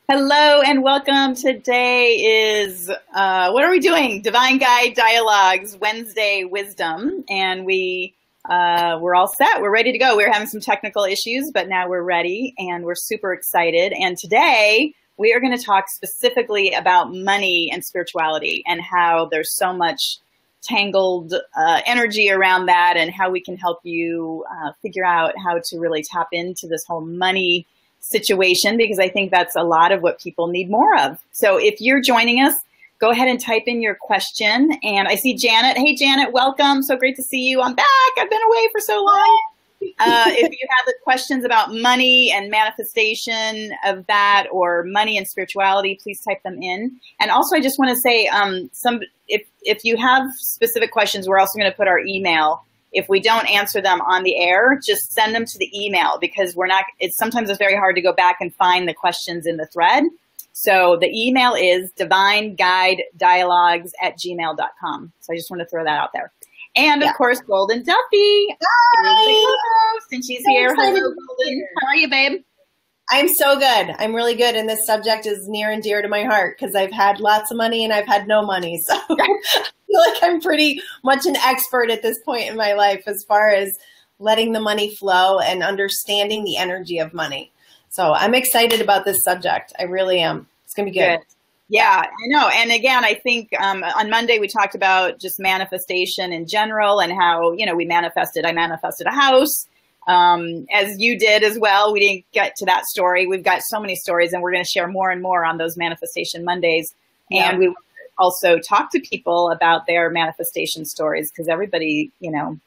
Hello and welcome. Today is, what are we doing? Divine Guide Dialogues, Wednesday Wisdom. And we're all set. We're ready to go. We were having some technical issues, but now we're ready and we're super excited. And today we are going to talk specifically about money and spirituality and how there's so much tangled energy around that and how we can help you figure out how to really tap into this whole money situation, because I think that's a lot of what people need more of. So if you're joining us, go ahead and type in your question. And I see Janet. Hey, Janet, welcome. So great to see you. I'm back. I've been away for so long. If you have the questions about money and manifestation of that, or money and spirituality, please type them in. And also, I just want to say, if you have specific questions, we're also going to put our email. If we don't answer them on the air, just send them to the email, because sometimes it's very hard to go back and find the questions in the thread. So the email is divineguidedialogues@gmail.com. So I just want to throw that out there. And of course, Golden Duffy. Hi. And she's here. Hello, Golden. How are you, babe? I'm so good. I'm really good. And this subject is near and dear to my heart because I've had lots of money and I've had no money. So I feel like I'm pretty much an expert at this point in my life as far as letting the money flow and understanding the energy of money. So I'm excited about this subject. I really am. It's going to be good. Yeah, I know. And again, I think on Monday we talked about just manifestation in general and how, we manifested. I manifested a house. As you did as well. We didn't get to that story. We've got so many stories, and we're going to share more and more on those Manifestation Mondays. Yeah. And we also talk to people about their manifestation stories, because everybody, I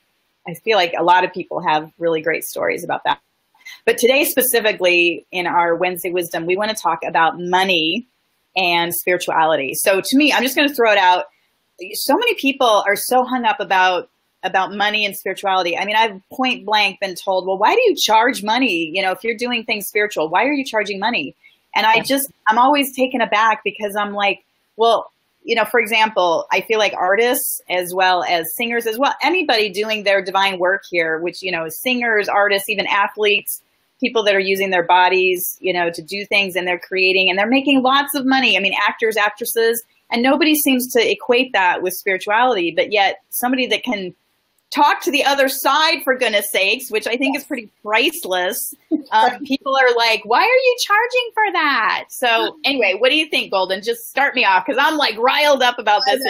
feel like a lot of people have really great stories about that. But today specifically in our Wednesday Wisdom, we want to talk about money and spirituality. So to me, I'm just going to throw it out. So many people are so hung up about money and spirituality. I mean, I've point blank been told, well, why do you charge money? If you're doing things spiritual, why are you charging money? And I'm always taken aback, because I'm like, well, for example, I feel like artists as well as singers as well, anybody doing their divine work here, which, singers, artists, even athletes, people that are using their bodies, to do things, and they're creating and they're making lots of money. I mean, actors, actresses, and nobody seems to equate that with spirituality, but yet somebody that can talk to the other side, for goodness sakes, which I think is pretty priceless. People are like, why are you charging for that? So anyway, what do you think, Golden? Just start me off, because I'm like riled up about this.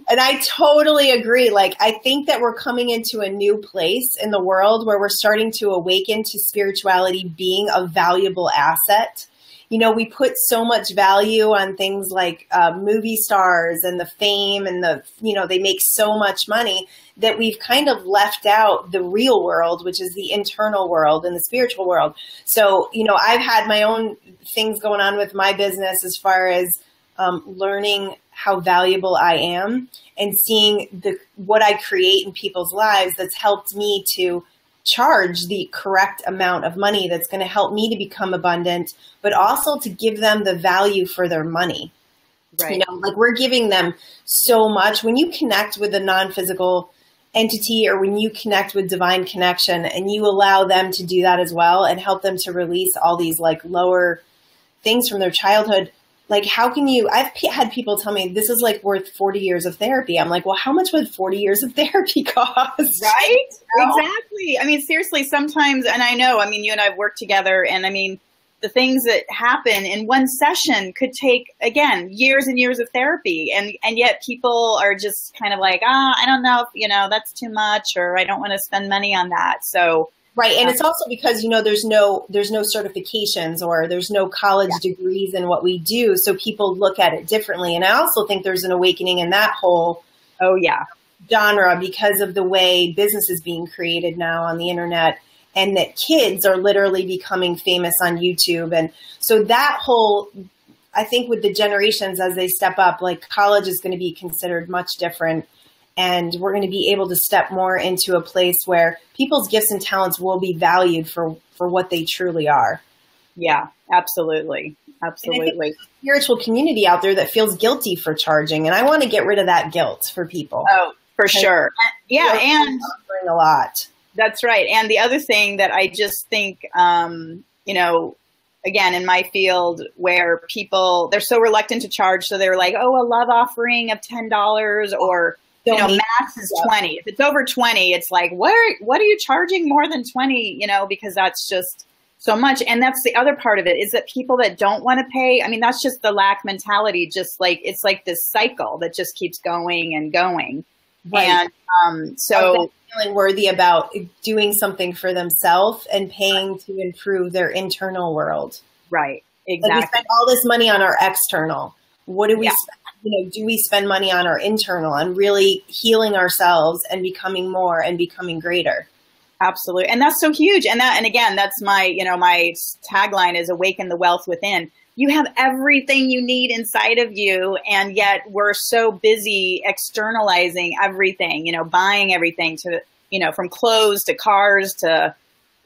And I totally agree. Like, I think that we're coming into a new place in the world where we're starting to awaken to spirituality being a valuable asset. We put so much value on things like movie stars and the fame and they make so much money that we've kind of left out the real world, which is the internal world and the spiritual world. So, I've had my own things going on with my business as far as learning how valuable I am and seeing what I create in people's lives that's helped me to charge the correct amount of money that's going to help me to become abundant, but also to give them the value for their money. Right. Like, we're giving them so much. When you connect with a non-physical entity, or when you connect with divine connection and you allow them to do that as well and help them to release all these like lower things from their childhood, like, how can you, I've had people tell me this is like worth 40 years of therapy. I'm like, well, how much would 40 years of therapy cost? Right? Exactly. I mean, seriously, sometimes, and I know, you and I have worked together, and the things that happen in one session could take, again, years and years of therapy. And yet people are just kind of like, I don't know, that's too much, or I don't want to spend money on that. So, right. And it's also because, there's no certifications, or there's no college degrees in what we do. So people look at it differently. And I also think there's an awakening in that whole genre, because of the way business is being created now on the internet, and that kids are literally becoming famous on YouTube. And so that whole, I think with the generations as they step up, like, college is going to be considered much different. And we're going to be able to step more into a place where people's gifts and talents will be valued for what they truly are. Yeah, absolutely. Absolutely. And I think there's a spiritual community out there that feels guilty for charging. And I want to get rid of that guilt for people. Oh, for sure. Yeah. And offering a lot. That's right. And the other thing that I just think, again, in my field where people, they're so reluctant to charge. So they're like, oh, a love offering of $10 or, you know, max is 20. If it's over 20, it's like, what are you charging more than 20? You know, because that's just so much. And that's the other part of it is that people that don't want to pay, I mean, that's just the lack mentality. Just like, it's like this cycle that just keeps going and going. Right. And so feeling worthy about doing something for themselves and paying to improve their internal world. Right. Exactly. Like we spend all this money on our external. What do we spend? You know, do we spend money on our internal and really healing ourselves and becoming more and becoming greater? Absolutely. And that's so huge. And again, that's my, you know, my tagline is awaken the wealth within. You have everything you need inside of you. And yet we're so busy externalizing everything, you know, buying everything to, you know, from clothes to cars to,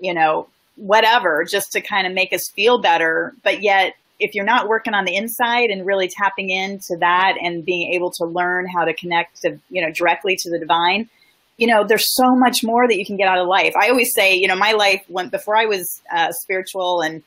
you know, whatever, just to kind of make us feel better. But yet, if you're not working on the inside and really tapping into that and being able to learn how to connect to, you know, directly to the divine, you know, there's so much more that you can get out of life. I always say, you know, my life went before I was spiritual and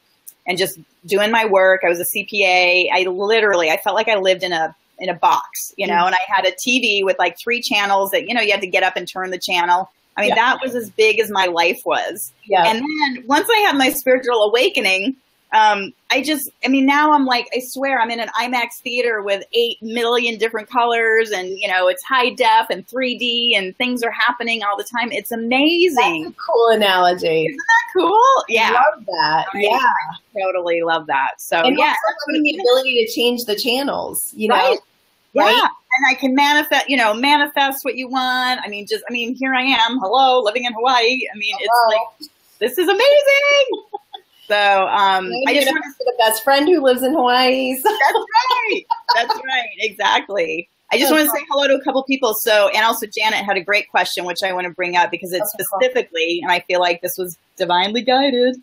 just doing my work. I was a CPA. I felt like I lived in a box, you know, and I had a TV with like 3 channels that, you know, you had to get up and turn the channel. I mean, that was as big as my life was. Yeah. And then once I had my spiritual awakening, now I'm like, I swear I'm in an IMAX theater with 8 million different colors and, you know, it's high def and 3D and things are happening all the time. It's amazing. That's a cool analogy. Isn't that cool? Yeah. I love that. I totally love that. So, and also having the ability to change the channels, you know? Right. Yeah. Right? And I can manifest what you want. I mean, here I am. Hello, living in Hawaii. I mean, it's like, this is amazing. So, I just want to be the best friend who lives in Hawaii. So. That's right. That's right. Exactly. I just want to say hello to a couple people. So, and also Janet had a great question, which I want to bring up because it's specifically, and I feel like this was divinely guided.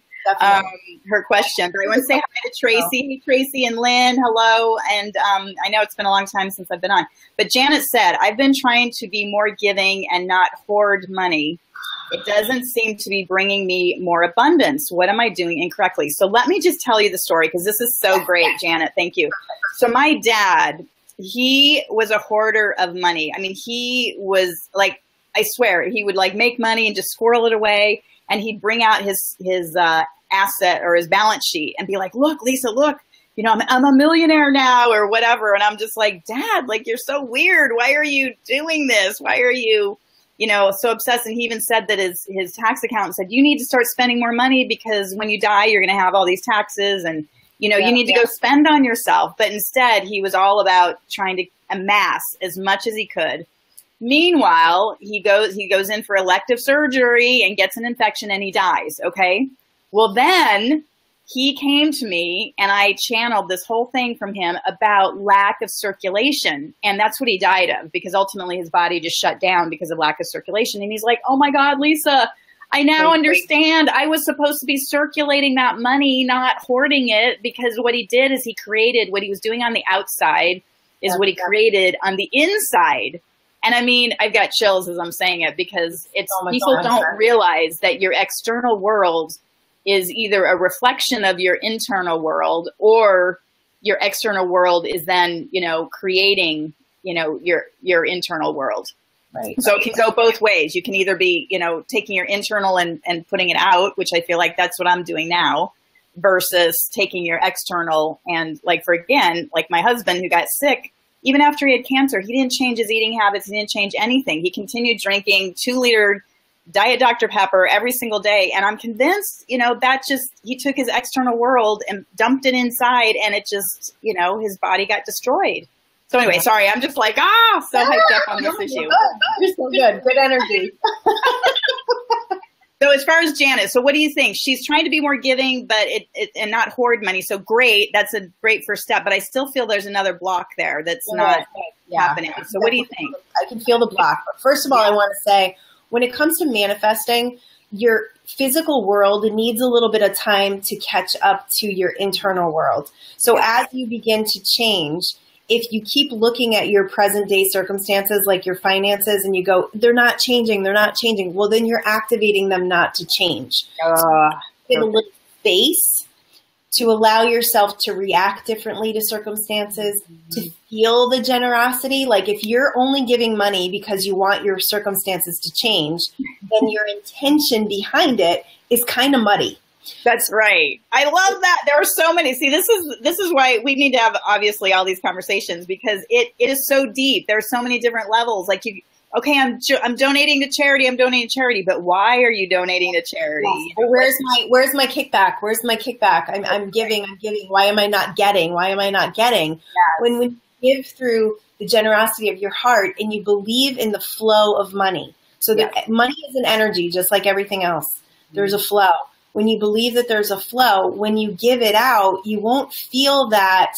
Her question. But I want to say hi to Tracy. Hey, Tracy and Lynn. Hello. And I know it's been a long time since I've been on. But Janet said, I've been trying to be more giving and not hoard money. It doesn't seem to be bringing me more abundance. What am I doing incorrectly? So let me just tell you the story because this is so great, Janet. Thank you. So my dad, he was a hoarder of money. I mean, he was like, I swear, he would like make money and just squirrel it away. And he'd bring out his asset or his balance sheet and be like, look, Lisa, look, you know, I'm a millionaire now or whatever. And I'm just like, Dad, like, you're so weird. Why are you doing this? Why are you, you know, so obsessed? And he even said that his tax accountant said, you need to start spending more money because when you die, you're going to have all these taxes and, you know, you need to go spend on yourself. But instead, he was all about trying to amass as much as he could. Meanwhile, he goes in for elective surgery and gets an infection and he dies. Okay. Well, then he came to me and I channeled this whole thing from him about lack of circulation. And that's what he died of because ultimately his body just shut down because of lack of circulation. And he's like, oh my God, Lisa, I now understand. I was supposed to be circulating that money, not hoarding it, because what he did is he created what he was doing on the outside is what he created on the inside. And I mean, I've got chills as I'm saying it because people don't realize that your external world is either a reflection of your internal world or your external world is then, you know, creating, you know, your internal world. Right. So it can go both ways. You can either be, you know, taking your internal and putting it out, which I feel like that's what I'm doing now, versus taking your external and like my husband who got sick. Even after he had cancer, he didn't change his eating habits. He didn't change anything. He continued drinking 2-liter Diet Dr. Pepper every single day. And I'm convinced, you know, he took his external world and dumped it inside and it just, you know, his body got destroyed. So anyway, sorry, I'm just like, so hyped up on this issue. You're so good. Good energy. So as far as Janet, so what do you think? She's trying to be more giving, but and not hoard money. So great. That's a great first step. But I still feel there's another block there that's not happening. So what do you think? I can feel the block. But first of all, I want to say, when it comes to manifesting, your physical world needs a little bit of time to catch up to your internal world. So as you begin to change, if you keep looking at your present day circumstances, like your finances, and you go, they're not changing, well, then you're activating them not to change. So give a little space to allow yourself to react differently to circumstances, to feel the generosity. Like if you're only giving money because you want your circumstances to change, then your intention behind it is kind of muddy. That's right. I love that. There are so many. See, this is why we need to have obviously all these conversations, because it is so deep. There are so many different levels. Like okay, I'm donating to charity. I'm donating to charity, but why are you donating to charity? Yes. Well, where's my kickback? Where's my kickback? I'm giving. Why am I not getting? Yes. When you give through the generosity of your heart and you believe in the flow of money. So that money is an energy, just like everything else. There's a flow. When you believe that there's a flow, when you give it out, you won't feel that,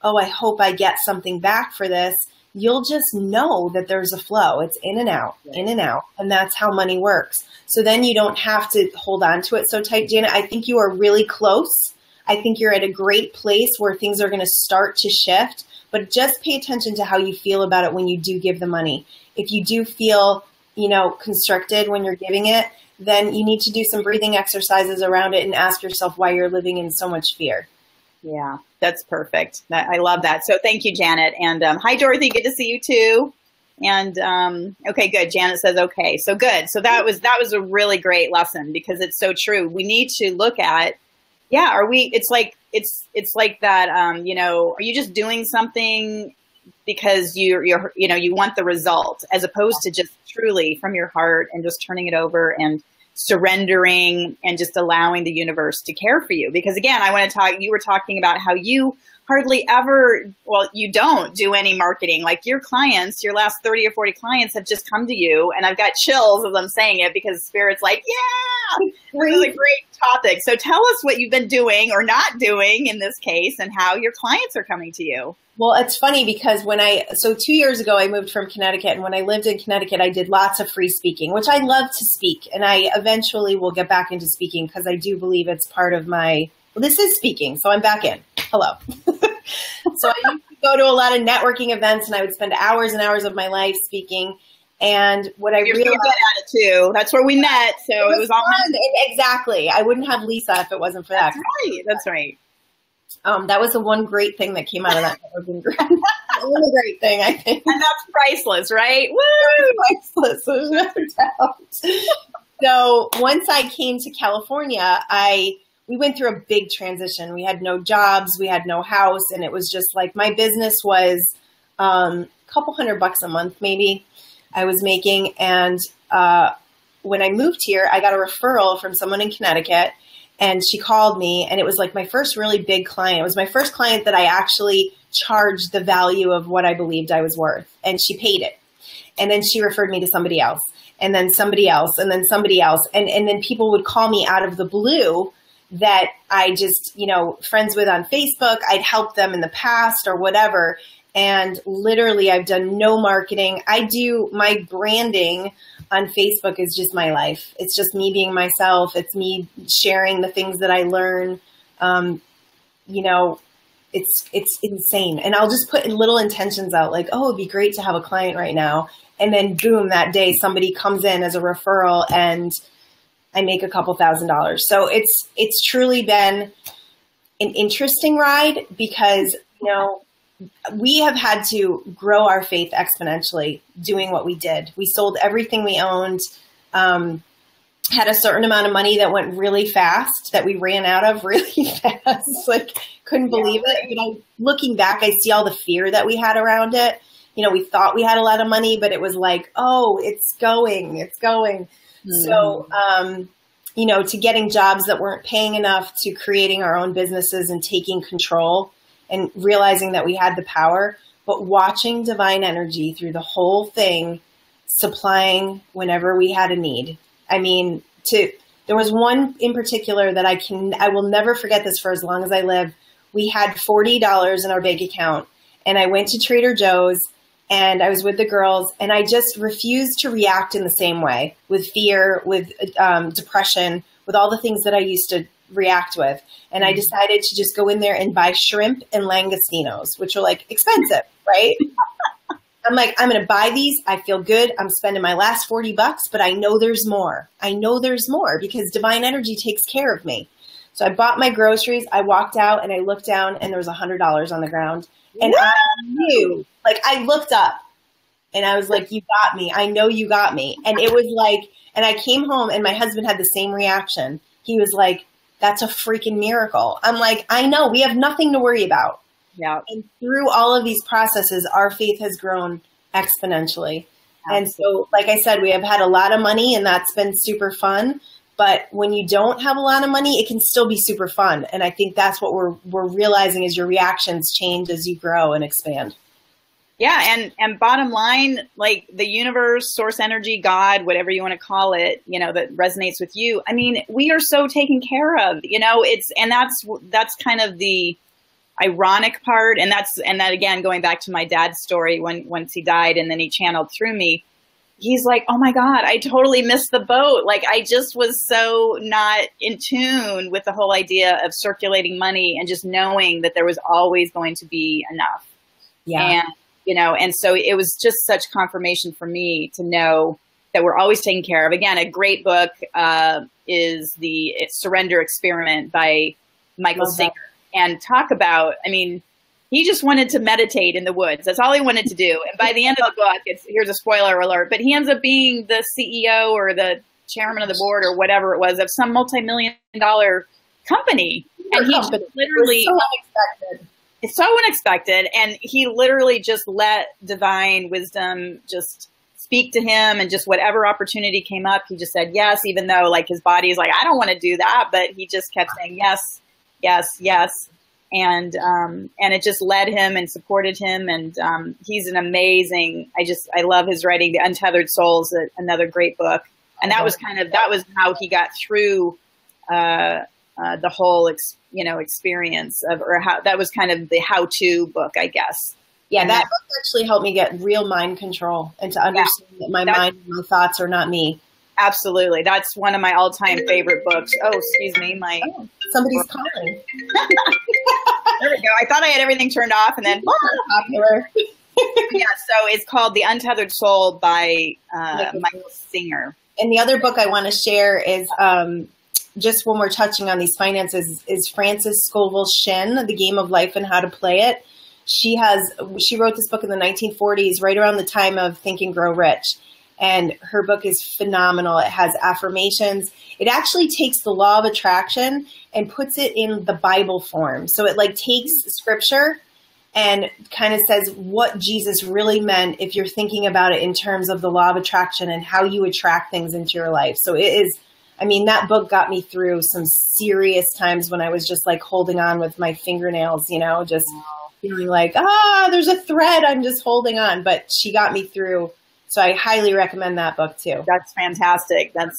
oh, I hope I get something back for this. You'll just know that there's a flow. It's in and out, in and out. And that's how money works. So then you don't have to hold on to it so tight. Janet, I think you are really close. I think you're at a great place where things are going to start to shift. But just pay attention to how you feel about it when you do give the money. If you do feel, constricted when you're giving it, then you need to do some breathing exercises around it and ask yourself why you're living in so much fear. Yeah, that's perfect. I love that. So thank you, Janet. And hi, Dorothy. Good to see you too. And okay, good. Janet says, okay, so good. So that was a really great lesson, because it's so true. We need to look at, it's like that, are you just doing something because you want the result, as opposed to just truly from your heart and just turning it over and surrendering and just allowing the universe to care for you. Because again, you were talking about how you hardly ever, you don't do any marketing. Like your clients, your last 30 or 40 clients have just come to you, and I've got chills of them saying it, because Spirit's like, yeah, this is a great topic. So tell us what you've been doing or not doing in this case, and how your clients are coming to you. Well, it's funny because 2 years ago, I moved from Connecticut, and when I lived in Connecticut, I did lots of free speaking, which I love to speak. And I eventually will get back into speaking, because I do believe it's part of this is speaking. So I'm back in. Hello. So I used to go to a lot of networking events, and I would spend hours and hours of my life speaking. And what You're so good at it too. That's where we met. So it was all fun. Exactly. I wouldn't have Lisa if it wasn't for that. That's right. That was the one great thing that came out of that networking group. The only great thing, I think. And that's priceless, right? Woo! Priceless, there's no doubt. So once I came to California, we went through a big transition. We had no jobs, we had no house, and it was just like my business was a couple $100 a month maybe I was making. And when I moved here, I got a referral from someone in Connecticut, and she called me, and it was like my first really big client. It was my first client that I actually charged the value of what I believed I was worth, and she paid it. And then she referred me to somebody else, and then somebody else, and then somebody else. And then people would call me out of the blue that I just, friends with on Facebook. I'd helped them in the past or whatever. And literally I've done no marketing. My branding on Facebook is just my life. It's just me being myself. It's me sharing the things that I learn. It's insane. And I'll just put little intentions out like, oh, it'd be great to have a client right now. And then boom, that day somebody comes in as a referral and I make a couple $1,000s. So it's truly been an interesting ride, because, we have had to grow our faith exponentially doing what we did. We sold everything we owned, had a certain amount of money that went really fast, that we ran out of really fast. Like, couldn't believe it. Looking back, I see all the fear that we had around it. We thought we had a lot of money, but it was like, oh, it's going. Mm-hmm. So, to getting jobs that weren't paying enough, to creating our own businesses and taking control and realizing that we had the power, but watching divine energy through the whole thing, supplying whenever we had a need. I mean, there was one in particular that I will never forget this for as long as I live. We had $40 in our bank account, and I went to Trader Joe's, and I was with the girls, and I just refused to react in the same way, with fear, with depression, with all the things that I used to react with. And I decided to just go in there and buy shrimp and langostinos, which are like expensive, right? I'm like, I'm going to buy these. I feel good. I'm spending my last $40, but I know there's more. I know there's more, because divine energy takes care of me. So I bought my groceries. I walked out and I looked down and there was $100 on the ground. And I knew, like, I looked up and I was like, you got me. I know you got me. And it was like, and I came home and my husband had the same reaction. He was like, that's a freaking miracle. I'm like, I know, we have nothing to worry about. Yeah. And through all of these processes, our faith has grown exponentially. Absolutely. And so, like I said, we have had a lot of money and that's been super fun. But when you don't have a lot of money, it can still be super fun. And I think that's what we're realizing is your reactions change as you grow and expand. Yeah. And bottom line, like the universe, source energy, God, whatever you want to call it, you know, that resonates with you. I mean, we are so taken care of, you know, that's kind of the ironic part. And that again, going back to my dad's story, once he died and then he channeled through me, he's like, oh my God, I totally missed the boat. Like I just was so not in tune with the whole idea of circulating money and just knowing that there was always going to be enough. Yeah. And, you know, and so it was just such confirmation for me to know that we're always taken care of. Again, a great book is the Surrender Experiment by Michael Singer. And talk about, I mean, he just wanted to meditate in the woods. That's all he wanted to do. And by the end of the book, here's a spoiler alert, but he ends up being the CEO or the chairman of the board or whatever it was of some multi-million-dollar company. And he just literally, it's so unexpected. And he literally just let divine wisdom just speak to him, and just whatever opportunity came up, he just said yes, even though like his body is like, I don't want to do that. But he just kept saying yes, yes, yes. And it just led him and supported him. And he's an amazing, I love his writing. The Untethered Soul is another great book. And that was how he got through the whole, experience that was kind of the how-to book, I guess. Yeah, that book actually helped me get real mind control and to understand that my mind and my thoughts are not me. Absolutely. That's one of my all-time favorite books. Oh, excuse me. Somebody's calling. There we go. I thought I had everything turned off and then popular. Yeah, so it's called The Untethered Soul by Michael Singer. And the other book I want to share is just when we're touching on these finances is Frances Scovel Shinn, The Game of Life and How to Play It. She wrote this book in the 1940s, right around the time of Think and Grow Rich. And her book is phenomenal. It has affirmations. It actually takes the law of attraction and puts it in the Bible form. So it like takes scripture and kind of says what Jesus really meant if you're thinking about it in terms of the law of attraction and how you attract things into your life. So it is, I mean, that book got me through some serious times when I was just like holding on with my fingernails, just feeling like, there's a thread. I'm just holding on. But she got me through. So I highly recommend that book too. That's fantastic. And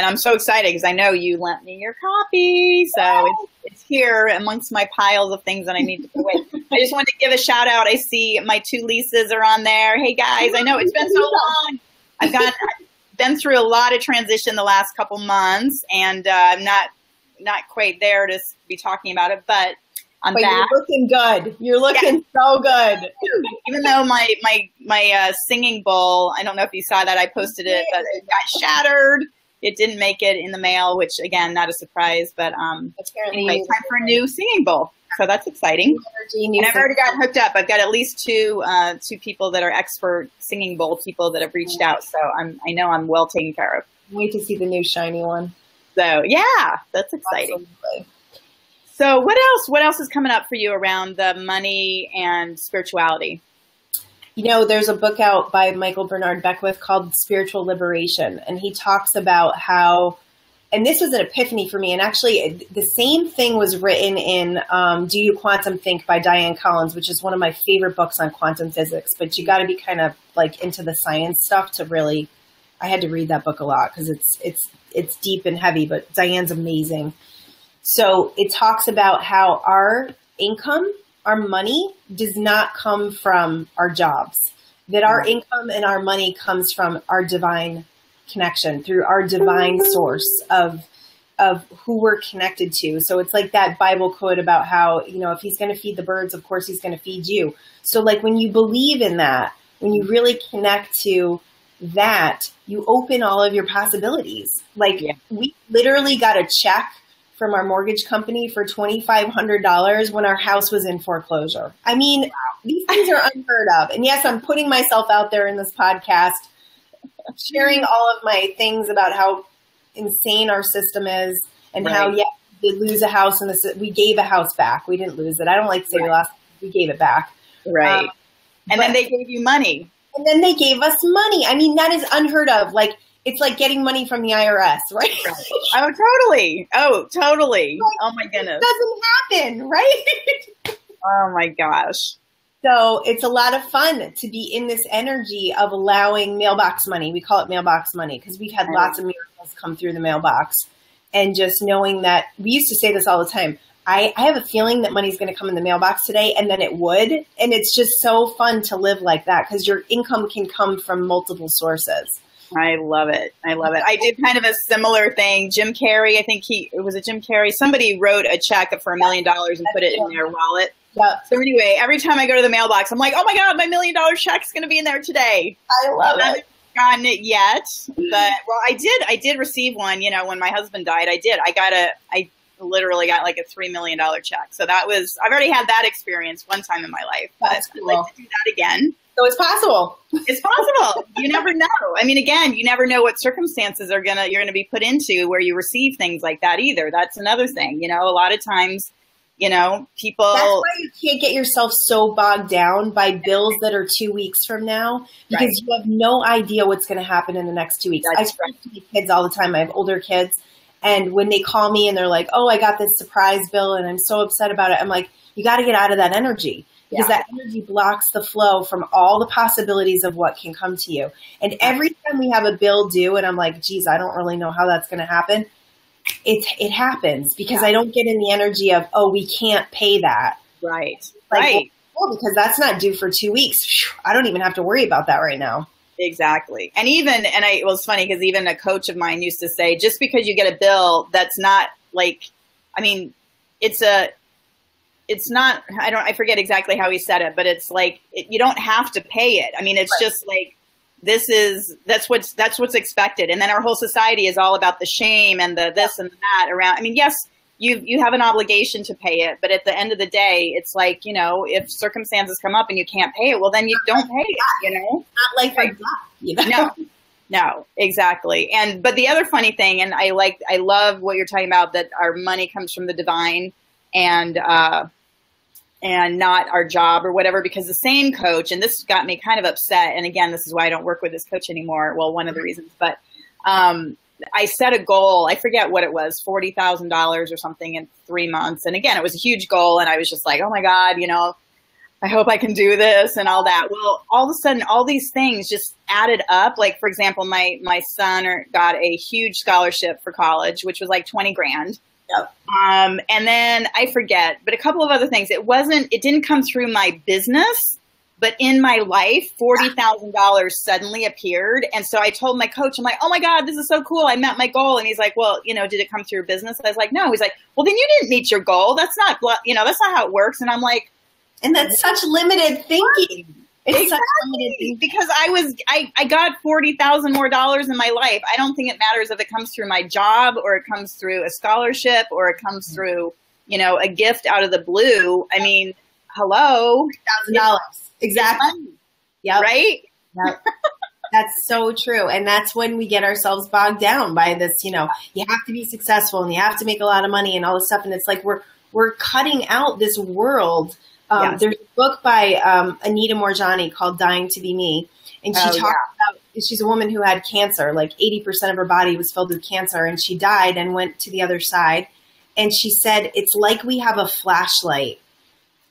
I'm so excited because I know you lent me your copy. So it's here amongst my piles of things that I need to put away. I just wanted to give a shout out. I see my 2 Lisas are on there. Hey guys, I know it's been so long. I've been through a lot of transition the last couple months, and I'm not quite there to be talking about it, but I'm back. You're looking good. You're looking so good. Even though my singing bowl, I don't know if you saw that, I posted it, but it got shattered. It didn't make it in the mail, which again, not a surprise, but anyway, time for a new singing bowl. So that's exciting. And I've already got hooked up. I've got at least two people that are expert singing bowl people that have reached out. So I know I'm well taken care of. Wait to see the new shiny one. So yeah, that's exciting. Absolutely. So what else is coming up for you around the money and spirituality? There's a book out by Michael Bernard Beckwith called Spiritual Liberation. And he talks about how, and this was an epiphany for me. And actually the same thing was written in Do You Quantum Think by Diane Collins, which is one of my favorite books on quantum physics. But you got to be kind of like into the science stuff to really, I had to read that book a lot because it's deep and heavy, but Diane's amazing. So it talks about how our income, our money does not come from our jobs, that our income and our money comes from our divine connection through our divine source of who we're connected to. So it's like that Bible quote about how, if he's going to feed the birds, of course he's going to feed you. So like when you believe in that, when you really connect to that, you open all of your possibilities. We literally got a check from our mortgage company for $2,500 when our house was in foreclosure. I mean, these things are unheard of. And yes, I'm putting myself out there in this podcast, sharing all of my things about how insane our system is and how, yeah, we did lose a house and we gave a house back. We didn't lose it. I don't like to say we lost it. We gave it back. Right. And then they gave you money. And then they gave us money. I mean, that is unheard of. Like, it's like getting money from the IRS, right? Oh, totally. Oh, totally. Like, oh my goodness. It doesn't happen, right? Oh my gosh. So it's a lot of fun to be in this energy of allowing mailbox money. We call it mailbox money because we've had lots of miracles come through the mailbox. And just knowing that, we used to say this all the time, I have a feeling that money's going to come in the mailbox today, and then it would. And it's just so fun to live like that because your income can come from multiple sources. I love it. I love it. I did kind of a similar thing. Jim Carrey, I think was it Jim Carrey? Somebody wrote a check for $1 million and put it in their wallet. Yeah. So anyway, every time I go to the mailbox, I'm like, oh my God, my $1 million check's going to be in there today. I love it. I haven't gotten it yet, but well, I did receive one, you know, when my husband died, I literally got like a $3 million check. So I've already had that experience one time in my life, but That's cool. I'd like to do that again. So it's possible. It's possible. You never know. I mean, again, you never know what circumstances you're going to be put into where you receive things like that either. That's another thing. You know, a lot of times, you know, people. That's why you can't get yourself so bogged down by bills that are 2 weeks from now because you have no idea what's going to happen in the next 2 weeks. I speak to my kids all the time. I have older kids. And when they call me and they're like, oh, I got this surprise bill and I'm so upset about it. I'm like, you got to get out of that energy. Because that energy blocks the flow from all the possibilities of what can come to you. And every time we have a bill due and I'm like, geez, I don't really know how that's going to happen. It happens because I don't get in the energy of, oh, we can't pay that. Right. Like, right. Well, because that's not due for 2 weeks. I don't even have to worry about that right now. Exactly. And it's funny because even a coach of mine used to say, just because you get a bill, that's not like, I mean, it's not, I forget exactly how he said it, but it's like, you don't have to pay it. I mean, it's just like, that's what's expected. And then our whole society is all about the shame and the this and that around. I mean, yes, you have an obligation to pay it, but at the end of the day, it's like, you know, if circumstances come up and you can't pay it, well, then you don't pay it, you know? Not like that. You know? No, exactly. But the other funny thing, and I love what you're talking about, that our money comes from the divine and not our job or whatever, because the same coach, and this got me kind of upset. And again, this is why I don't work with this coach anymore. Well, one of the reasons, but, I set a goal. I forget what it was, $40,000 or something in 3 months. And again, it was a huge goal. And I was just like, oh my God, you know, I hope I can do this and all that. Well, all of a sudden, all these things just added up. Like, for example, my son got a huge scholarship for college, which was like 20 grand. Yep. And then I forget, but a couple of other things. It didn't come through my business, but in my life, $40,000 suddenly appeared. And so I told my coach, I'm like, oh my God, this is so cool. I met my goal. And he's like, well, you know, did it come through your business? I was like, no. He's like, well, then you didn't meet your goal. That's not how it works. And I'm like, and that's such limited thinking. It's exactly. Because I got $40,000 more in my life. I don't think it matters if it comes through my job or it comes through a scholarship or it comes through, you know, a gift out of the blue. I mean, hello. $1,000. Exactly. Yeah. Right. Yep. That's so true. And that's when we get ourselves bogged down by this, you know, you have to be successful and you have to make a lot of money and all this stuff. And it's like, we're cutting out this world. There's a book by Anita Morjani called Dying to Be Me. And she talks about, she's a woman who had cancer, like 80% of her body was filled with cancer, and she died and went to the other side. And she said, it's like we have a flashlight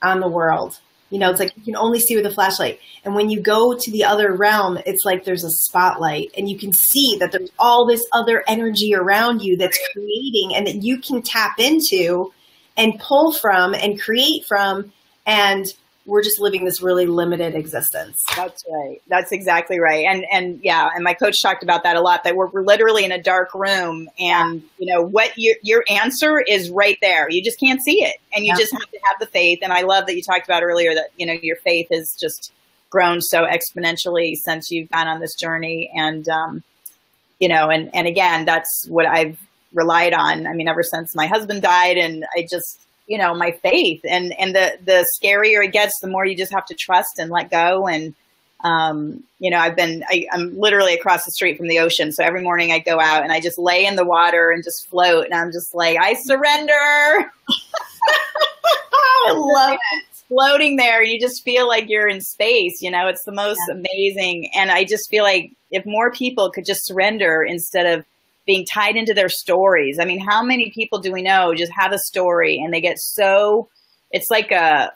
on the world. You know, it's like you can only see with a flashlight. And when you go to the other realm, it's like there's a spotlight and you can see that there's all this other energy around you that's creating and that you can tap into and pull from and create from. And we're just living this really limited existence. That's right. That's exactly right. And my coach talked about that a lot, that we're literally in a dark room and, you know, what your answer is right there. You just can't see it. And you just have to have the faith. And I love that you talked about earlier that, you know, your faith has just grown so exponentially since you've gone on this journey. And, you know, and again, that's what I've relied on. I mean, ever since my husband died, and I just, you know, my faith, and the scarier it gets, the more you just have to trust and let go. And, you know, I'm literally across the street from the ocean. So every morning I go out and I just lay in the water and just float. And I'm just like, I surrender. I love it. Floating there, you just feel like you're in space. You know, it's the most amazing. And I just feel like if more people could just surrender instead of being tied into their stories. I mean, how many people do we know just have a story and they get so, it's like a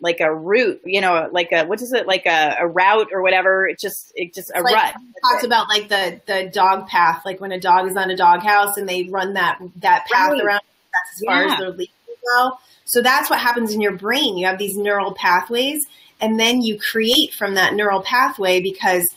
route, you know, like a, what is it? Like a route or whatever. It's just a like, rut. Talks about like the dog path, like when a dog is on a dog house and they run that path around, that's as far as their leash will go. So that's what happens in your brain. You have these neural pathways, and then you create from that neural pathway because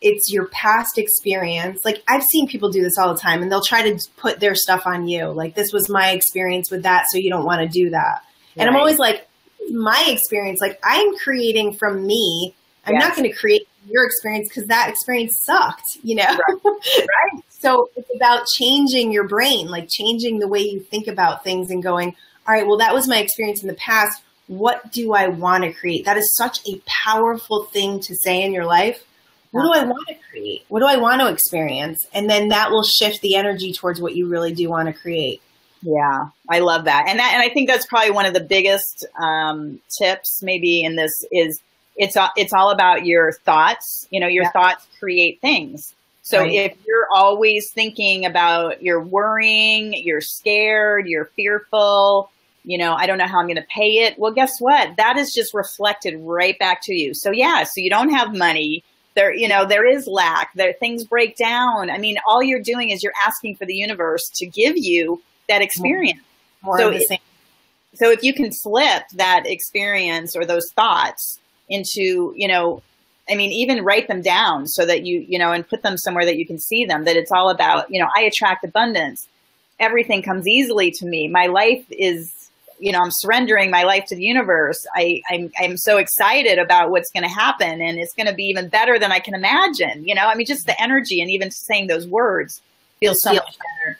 it's your past experience. Like I've seen people do this all the time, and they'll try to put their stuff on you. Like, this was my experience with that, so you don't want to do that. And I'm always like, my experience, like I'm creating from me. I'm not going to create your experience because that experience sucked, you know? Right. So it's about changing your brain, like changing the way you think about things and going, all right, well, that was my experience in the past. What do I want to create? That is such a powerful thing to say in your life. What do I want to create? What do I want to experience? And then that will shift the energy towards what you really do want to create. Yeah, I love that. And I think that's probably one of the biggest tips maybe in this is it's all about your thoughts. You know, your thoughts create things. So if you're always thinking about, you're worrying, you're scared, you're fearful, you know, I don't know how I'm going to pay it. Well, guess what? That is just reflected right back to you. So yeah, so you don't have money. There, you know, there is lack. There, things break down. I mean, all you're doing is you're asking for the universe to give you that experience. More of the same. So if you can flip that experience or those thoughts into, you know, I mean, even write them down so that you know, and put them somewhere that you can see them, that it's all about, you know, I attract abundance. Everything comes easily to me. My life is, you know, I'm surrendering my life to the universe. I'm so excited about what's going to happen, and it's going to be even better than I can imagine. You know, I mean, just the energy and even saying those words feels so much better.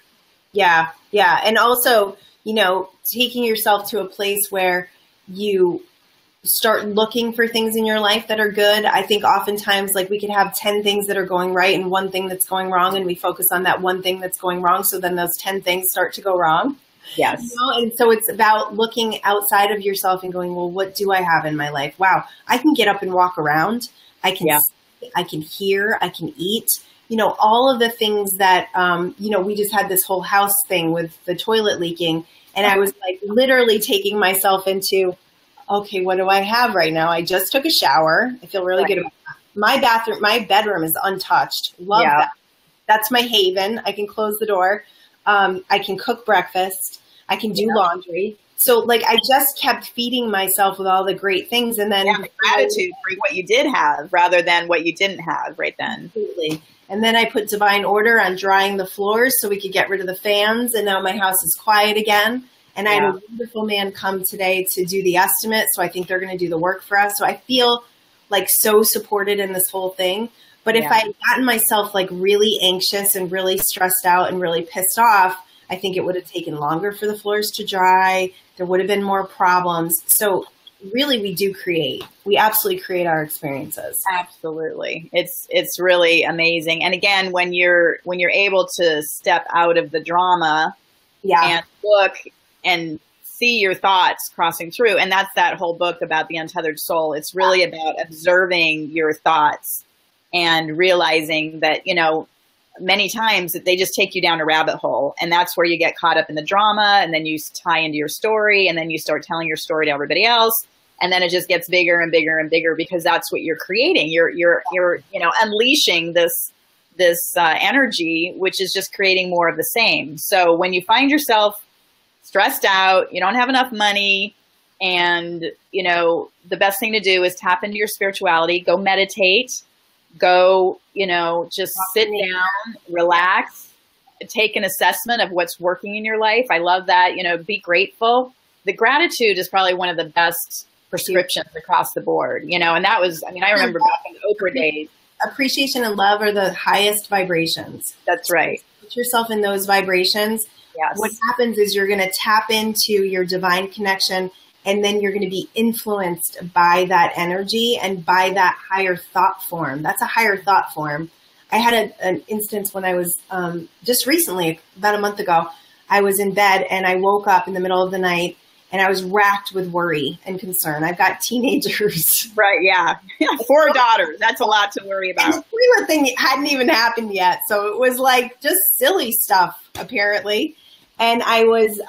Yeah. Yeah. And also, you know, taking yourself to a place where you start looking for things in your life that are good. I think oftentimes, like, we could have 10 things that are going right and one thing that's going wrong, and we focus on that one thing that's going wrong. So then those 10 things start to go wrong. Yes. You know? And so it's about looking outside of yourself and going, well, what do I have in my life? Wow, I can get up and walk around. I can see, I can hear, I can eat. You know, all of the things that, you know, we just had this whole house thing with the toilet leaking. And I was like literally taking myself into, okay, what do I have right now? I just took a shower. I feel really good about that. My bathroom, my bedroom is untouched. Love that. That's my haven. I can close the door. I can cook breakfast. I can do laundry. So like, I just kept feeding myself with all the great things. And then gratitude for what you did have rather than what you didn't have right then. Absolutely. And then I put divine order on drying the floors so we could get rid of the fans. And now my house is quiet again. And I had a wonderful man come today to do the estimate. So I think they're going to do the work for us. So I feel like so supported in this whole thing. But if I had gotten myself like really anxious and really stressed out and really pissed off, I think it would have taken longer for the floors to dry. There would have been more problems. So really, we do create. We absolutely create our experiences. Absolutely. It's really amazing. And again, when you're able to step out of the drama and look and see your thoughts crossing through. And that's that whole book about the untethered soul. It's really about observing your thoughts and realizing that, you know, many times that they just take you down a rabbit hole, and that's where you get caught up in the drama, and then you tie into your story, and then you start telling your story to everybody else. And then it just gets bigger and bigger and bigger because that's what you're creating. You're, you know, unleashing this energy, which is just creating more of the same. So when you find yourself stressed out, you don't have enough money, and, you know, the best thing to do is tap into your spirituality, go meditate, go, you know, just sit down, relax, take an assessment of what's working in your life. I love that. You know, be grateful. The gratitude is probably one of the best prescriptions across the board, you know, and that was, I mean, I remember back in the Oprah days. Appreciation and love are the highest vibrations. That's right. put yourself in those vibrations, what happens is you're going to tap into your divine connection, and then you're going to be influenced by that energy and by that higher thought form. That's a higher thought form. I had an instance when I was just recently, about a month ago, I was in bed and I woke up in the middle of the night and I was racked with worry and concern. I've got teenagers. Right, yeah. 4 daughters. That's a lot to worry about. And the prelim thing hadn't even happened yet. So it was like just silly stuff, apparently. And I was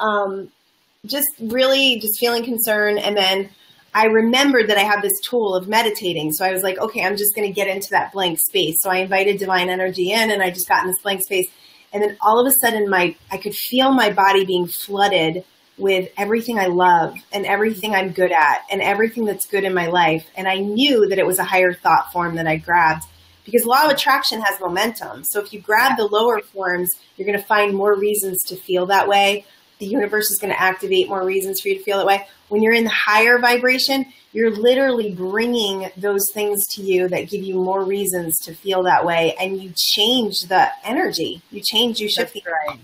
just really just feeling concerned. And then I remembered that I have this tool of meditating. So I was like, okay, I'm just going to get into that blank space. So I invited divine energy in and I just got in this blank space. And then all of a sudden I could feel my body being flooded with everything I love and everything I'm good at and everything that's good in my life. And I knew that it was a higher thought form that I grabbed, because law of attraction has momentum. So if you grab the lower forms, you're going to find more reasons to feel that way. The universe is going to activate more reasons for you to feel that way. When you're in the higher vibration, you're literally bringing those things to you that give you more reasons to feel that way. And you change the energy. You shift the energy.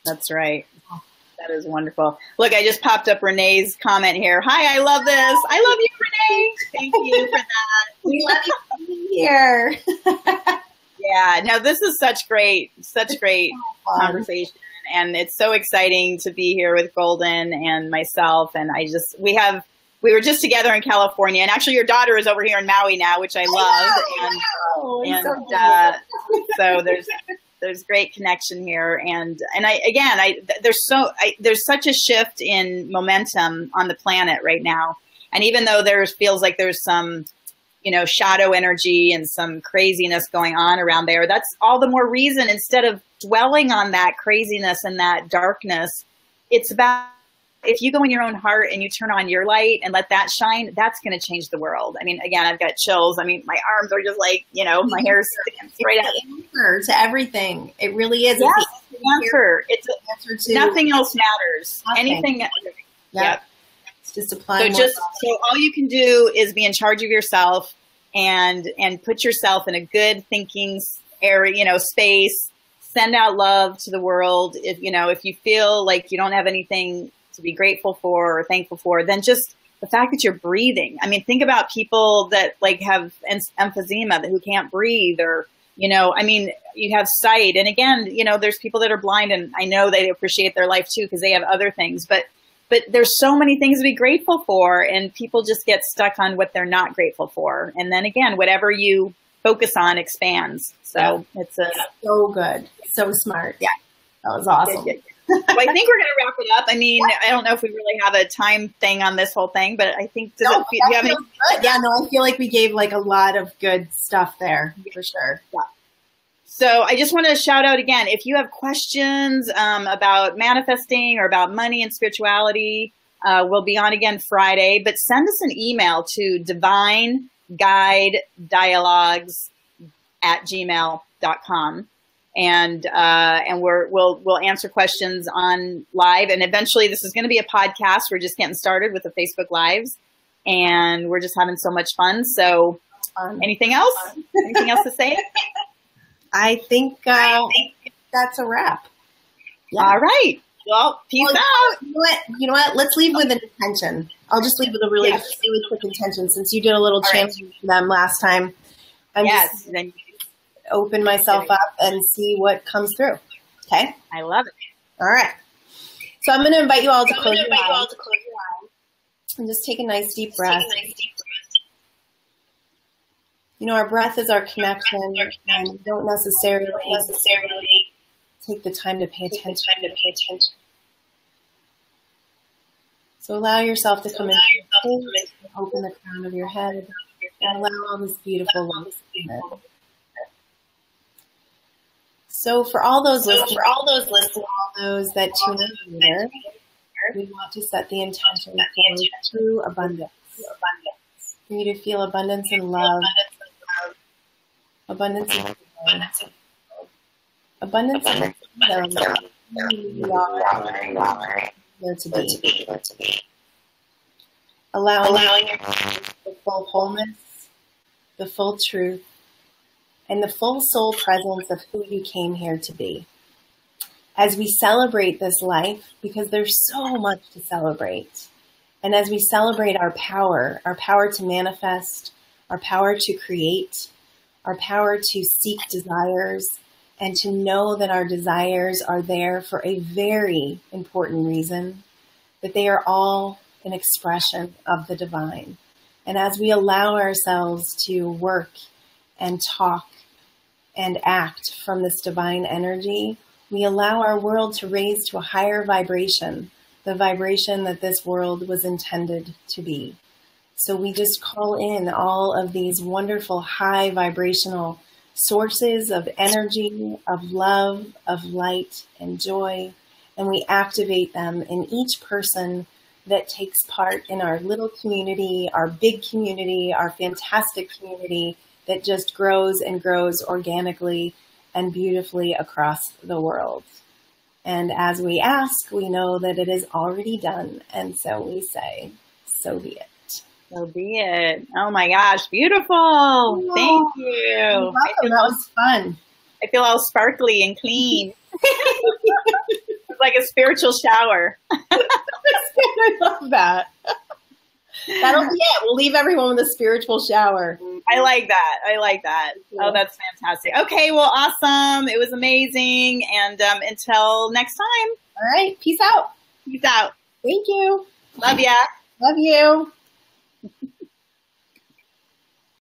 That's right. That is wonderful. Look, I just popped up Renee's comment here. Hi, I love this. I love you, Renee. Thank you for that. We love you being here. Yeah, no, this is such great conversation. And it's so exciting to be here with Golden and myself. And we were just together in California, and actually your daughter is over here in Maui now, which I love. So there's great connection here. And there's such a shift in momentum on the planet right now. And even though feels like there's some, shadow energy and some craziness going on around there, that's all the more reason, instead of dwelling on that craziness and that darkness, it's about, if you go in your own heart and you turn on your light and let that shine, that's going to change the world. I mean, again, I've got chills. I mean, my arms are just like, my hair is sticking straight up. It's the answer to everything. It really is. Yes, it's the answer. It's the answer to nothing else matters. Nothing. Anything. Yep. It's just applying. So all you can do is be in charge of yourself and put yourself in a good thinking area, space. Send out love to the world. If you feel like you don't have anything to be grateful for or thankful for, then just the fact that you're breathing. I mean, think about people that have emphysema, who can't breathe, or, you have sight. And again, there's people that are blind, and I know they appreciate their life too, because they have other things, but there's so many things to be grateful for, and people just get stuck on what they're not grateful for. And then again, whatever you focus on expands. So it's so good. So smart. Yeah. That was awesome. Well, I think we're going to wrap it up. I mean, I don't know if we really have a time thing on this whole thing, but I think, do you have any? Yeah, no, I feel like we gave a lot of good stuff there for sure. Yeah. So I just want to shout out again, if you have questions about manifesting or about money and spirituality, we'll be on again Friday, but send us an email to divineguidedialogues@gmail.com. And we'll answer questions on live. And eventually this is going to be a podcast. We're just getting started with the Facebook Lives, and we're just having so much fun. So anything else? Anything else to say? I think that's a wrap. Yeah. All right. Well, peace out. You know what? Let's leave with an intention. I'll just leave with a really quick intention, since you did a little channeling for them last time. Just open myself up and see what comes through. Okay? I love it. All right. So I'm going to invite you all to close your eyes. And just take a nice deep breath. Our breath is our connection, and we don't necessarily take the time to pay attention. So allow yourself to come in, open the crown of your head, and allow all this beautiful love in it. So for all those listening, all those that tune in later, we want to set the intention for true abundance. For you to feel abundance and love, abundance and joy, abundance and freedom. We are there to be. Allowing the full wholeness, the full truth, and the full soul presence of who you came here to be. As we celebrate this life, because there's so much to celebrate, and as we celebrate our power to manifest, our power to create, our power to seek desires, and to know that our desires are there for a very important reason, that they are all an expression of the divine. And as we allow ourselves to work and talk and act from this divine energy, we allow our world to raise to a higher vibration, the vibration that this world was intended to be. So we just call in all of these wonderful high vibrational sources of energy, of love, of light and joy, and we activate them in each person that takes part in our little community, our big community, our fantastic community that just grows and grows organically and beautifully across the world. And as we ask, we know that it is already done. And so we say, so be it. So be it. Oh my gosh, beautiful. Thank you. You're welcome. That was fun. I feel all sparkly and clean. It's like a spiritual shower. I love that. That'll be it. We'll leave everyone with a spiritual shower. I like that. I like that. Yeah. Oh, that's fantastic. Okay, well, awesome. It was amazing. And until next time. All right. Peace out. Peace out. Thank you. Love ya. Love you.